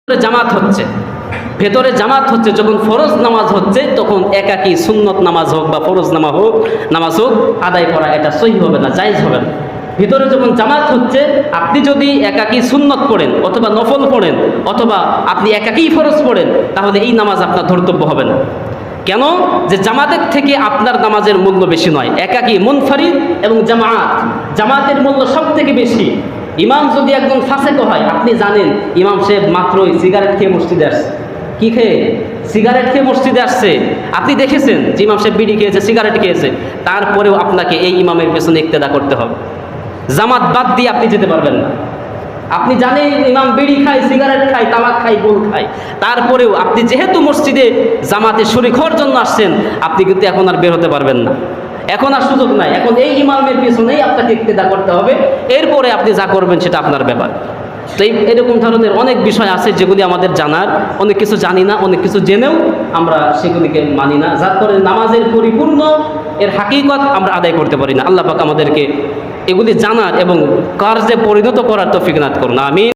জামাত হচ্ছে, ভেতরে জামাত হচ্ছে, যখন ফরজ নামাজ হচ্ছে তখন একাকী সুন্নত নামাজ হোক বা ফরজ নামাজ হোক আদায় করা এটা সহি হবে না, জায়েজ হবে না। ভিতরে যখন জামাত হচ্ছে, আপনি যদি একাকী সুন্নত পড়েন অথবা নফল পড়েন অথবা আপনি একাকী ফরজ পড়েন, তাহলে এই নামাজ আপনার ধর্তব্য হবে না। কেন? যে জামাতের থেকে আপনার নামাজের মূল্য বেশি নয়। একাকী মুনফারিদ এবং জামাতের মূল্য সব থেকে বেশি। ইমাম যদি একজন ফাসেক হয়, আপনি জানেন ইমাম সাহেব মাত্রই সিগারেট খেয়ে মসজিদে আসছে। কি খেয়ে? সিগারেট খেয়ে মসজিদে আসছে। আপনি দেখেছেন যে ইমাম সাহেব বিড়ি খেয়েছে, সিগারেট খেয়েছে, তারপরেও আপনাকে এই ইমামের পেছনে ইক্তেদা করতে হবে। জামাত বাদ দিয়ে আপনি যেতে পারবেন না। আপনি জানেন ইমাম বিড়ি খায়, সিগারেট খায়, তামাক খায়, গোল খায়, তারপরেও আপনি যেহেতু মসজিদে জামাতে শরীক হওয়ার জন্য আসছেন, আপনি কিন্তু এখন আর বের হতে পারবেন না। এখন আর সুযোগ নাই। এখন এই ইমামের পিছনেই আপনাকে ইক্তেদা করতে হবে। এরপরে আপনি যা করবেন সেটা আপনার ব্যাপার। তো এরকম ধরনের অনেক বিষয় আছে যেগুলি আমাদের জানার, অনেক কিছু জানি না, অনেক কিছু জেনেও আমরা সেগুলিকে মানি না, যার ফলে নামাজের পরিপূর্ণ এর হাকিকত আমরা আদায় করতে পারি না। আল্লাহ পাক আমাদেরকে এগুলি জানার এবং কার্যে পরিণত করার তৌফিক দান করুন। আমিন।